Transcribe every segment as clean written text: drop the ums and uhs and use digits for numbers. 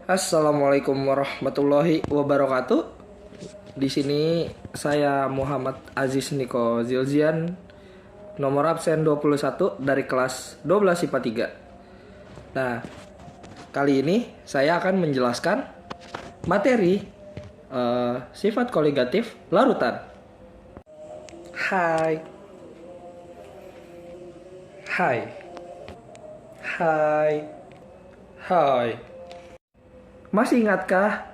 Assalamualaikum warahmatullahi wabarakatuh. Di sini saya Muhammad Aziz Niko Zilzian, nomor absen 21 dari kelas 12 IPA 3. Nah, kali ini saya akan menjelaskan materi sifat koligatif larutan. Hai. Hai. Hai. Hai. Masih ingatkah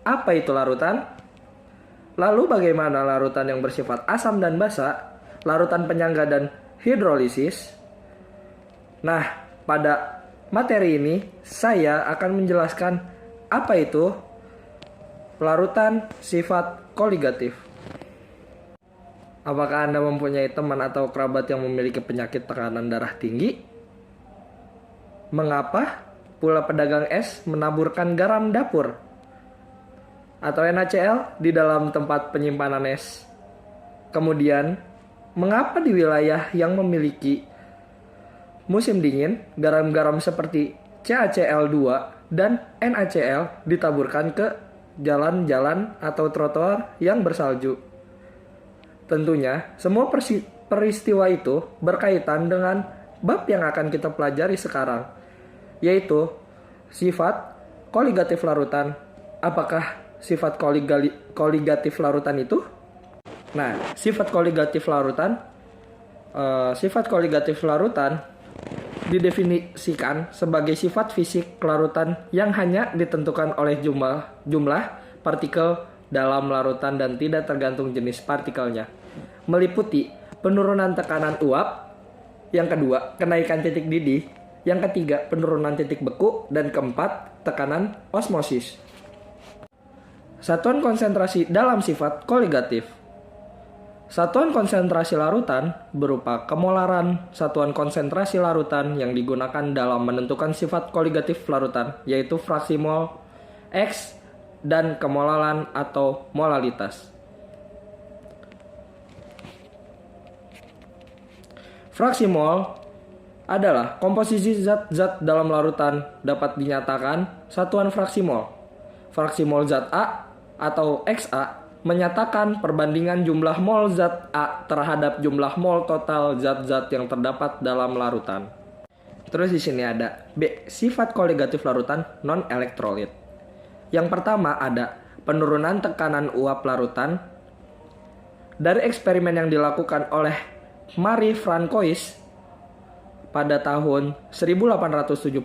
apa itu larutan? Lalu bagaimana larutan yang bersifat asam dan basa, larutan penyangga dan hidrolisis? Nah, pada materi ini saya akan menjelaskan apa itu larutan sifat koligatif. Apakah Anda mempunyai teman atau kerabat yang memiliki penyakit tekanan darah tinggi? Mengapa pula pedagang es menaburkan garam dapur atau NaCl di dalam tempat penyimpanan es? Kemudian, mengapa di wilayah yang memiliki musim dingin, garam-garam seperti CaCl2 dan NaCl ditaburkan ke jalan-jalan atau trotoar yang bersalju? Tentunya, semua peristiwa itu berkaitan dengan bab yang akan kita pelajari sekarang, yaitu sifat koligatif larutan. Apakah sifat koligatif larutan itu? Nah, sifat koligatif larutan didefinisikan sebagai sifat fisik larutan yang hanya ditentukan oleh jumlah partikel dalam larutan dan tidak tergantung jenis partikelnya, meliputi penurunan tekanan uap, yang kedua kenaikan titik didih, yang ketiga penurunan titik beku, dan keempat tekanan osmosis. Satuan konsentrasi dalam sifat koligatif. Satuan konsentrasi larutan berupa kemolaran satuan konsentrasi larutan yang digunakan dalam menentukan sifat koligatif larutan, yaitu fraksi mol, X, dan kemolaran atau molalitas. Fraksi mol adalah komposisi zat-zat dalam larutan dapat dinyatakan satuan fraksi mol. Fraksi mol zat A atau XA menyatakan perbandingan jumlah mol zat A terhadap jumlah mol total zat-zat yang terdapat dalam larutan. Terus di sini ada B, sifat koligatif larutan non-elektrolit. Yang pertama ada penurunan tekanan uap larutan. Dari eksperimen yang dilakukan oleh Marie Francois pada tahun 1878,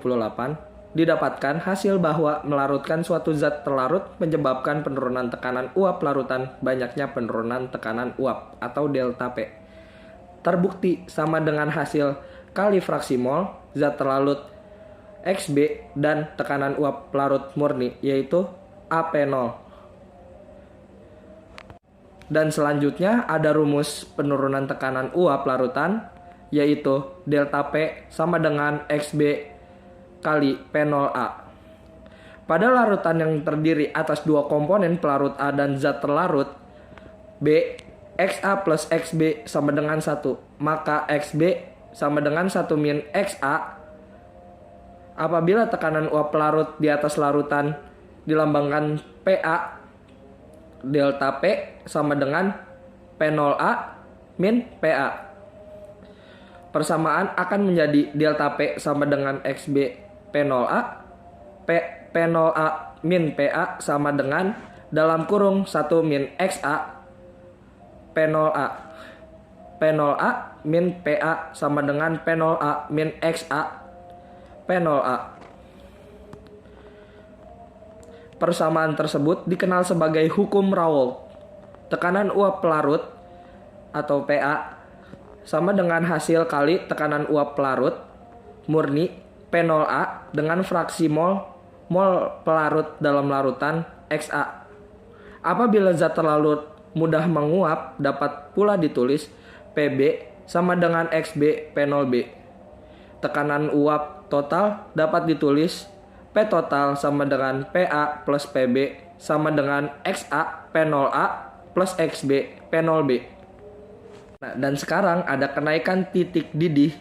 didapatkan hasil bahwa melarutkan suatu zat terlarut menyebabkan penurunan tekanan uap larutan, banyaknya penurunan tekanan uap atau delta P. Terbukti sama dengan hasil kali fraksi mol zat terlarut XB dan tekanan uap larut murni, yaitu AP0. Dan selanjutnya ada rumus penurunan tekanan uap larutan, yaitu delta P sama dengan XB kali P0A. Pada larutan yang terdiri atas dua komponen pelarut A dan zat terlarut B, XA plus XB sama dengan 1, maka XB sama dengan 1 min XA. Apabila tekanan uap pelarut di atas larutan dilambangkan PA, delta P sama dengan P0A min PA. Persamaan akan menjadi delta P sama dengan XB P0A, P0A min PA sama dengan dalam kurung 1 min XA P0A. P0A min PA sama dengan P0A min XA P0A. Persamaan tersebut dikenal sebagai hukum Raoult. Tekanan uap pelarut atau PA sama dengan hasil kali tekanan uap pelarut murni P0A dengan fraksi mol pelarut dalam larutan XA. Apabila zat terlarut mudah menguap, dapat pula ditulis PB sama dengan XB P0B. Tekanan uap total dapat ditulis P total sama dengan PA plus PB sama dengan XA P0A plus XB P0B. Nah, dan sekarang ada kenaikan titik didih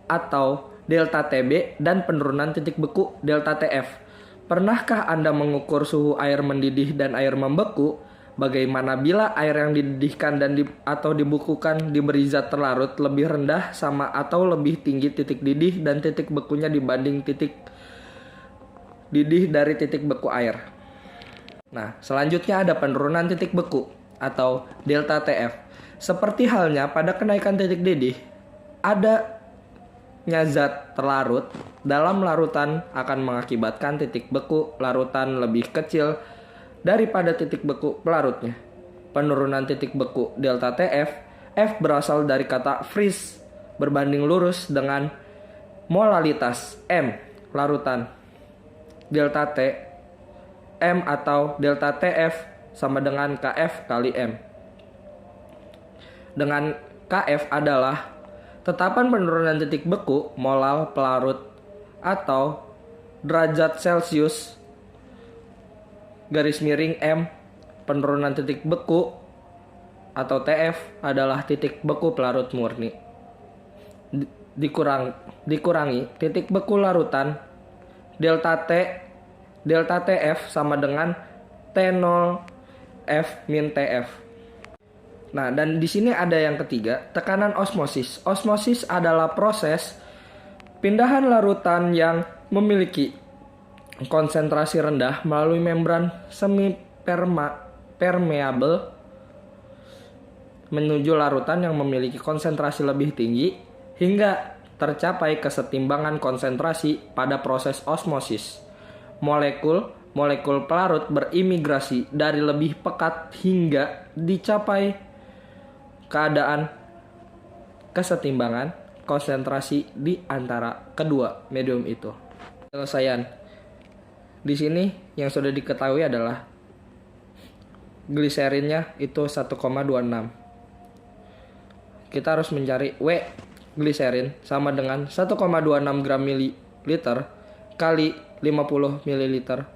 atau delta TB dan penurunan titik beku delta TF. Pernahkah Anda mengukur suhu air mendidih dan air membeku? Bagaimana bila air yang dididihkan atau dibukukan diberi zat terlarut lebih rendah, sama atau lebih tinggi titik didih dan titik bekunya dibanding titik didih dari titik beku air? Nah, selanjutnya ada penurunan titik beku atau delta TF. Seperti halnya pada kenaikan titik didih, adanya zat terlarut dalam larutan akan mengakibatkan titik beku larutan lebih kecil daripada titik beku pelarutnya. Penurunan titik beku delta TF, F berasal dari kata freeze berbanding lurus dengan molalitas M larutan. Delta T M atau delta TF sama dengan KF kali M. Dengan KF adalah tetapan penurunan titik beku molal pelarut atau derajat Celcius garis miring M. Penurunan titik beku atau TF adalah titik beku pelarut murni dikurangi titik beku larutan. Delta TF sama dengan T0 F min TF. Nah, dan di sini ada yang ketiga, tekanan osmosis. Osmosis adalah proses pindahan larutan yang memiliki konsentrasi rendah melalui membran semi permeable menuju larutan yang memiliki konsentrasi lebih tinggi hingga tercapai kesetimbangan konsentrasi pada proses osmosis. Molekul pelarut berimigrasi dari lebih pekat hingga dicapai keadaan kesetimbangan konsentrasi di antara kedua medium itu. Penyelesaian. Di sini yang sudah diketahui adalah gliserinnya itu 1,26. Kita harus mencari W gliserin sama dengan 1,26 gram mililiter kali 50 ml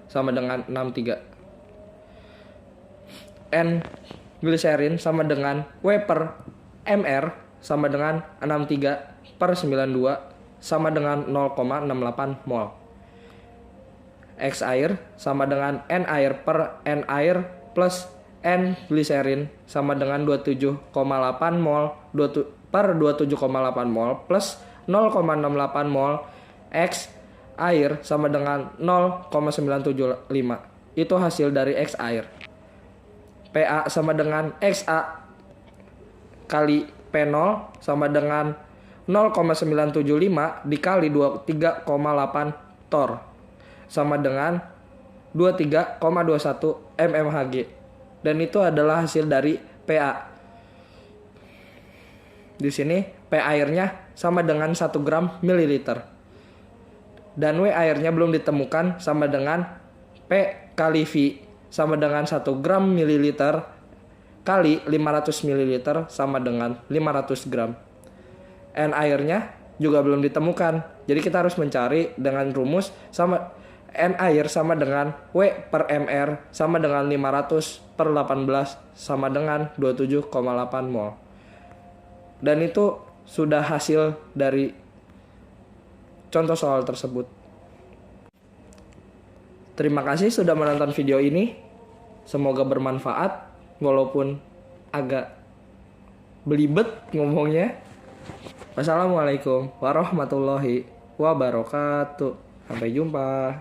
sama dengan 63. N gliserin sama dengan W per mr sama dengan 63 per 92 sama dengan 0,68 mol. X air sama dengan N air per N air plus N gliserin sama dengan 27,8 mol per 27,8 mol plus 0,68 mol. X air sama dengan 0,975. Itu hasil dari X air. PA sama dengan XA kali P0 sama dengan 0,975 dikali 23,8 torr sama dengan 23,21 mmHg. Dan itu adalah hasil dari PA. Di sini P airnya sama dengan 1 gram mililiter. Dan W airnya belum ditemukan sama dengan P kali V sama dengan 1 gram mililiter kali 500 mililiter sama dengan 500 gram. N airnya juga belum ditemukan. Jadi kita harus mencari dengan rumus sama N air sama dengan W per mr sama dengan 500 per 18 sama dengan 27,8 mol. Dan itu sudah hasil dari contoh soal tersebut. Terima kasih sudah menonton video ini. Semoga bermanfaat walaupun agak belibet ngomongnya. Wassalamualaikum warahmatullahi wabarakatuh. Sampai jumpa.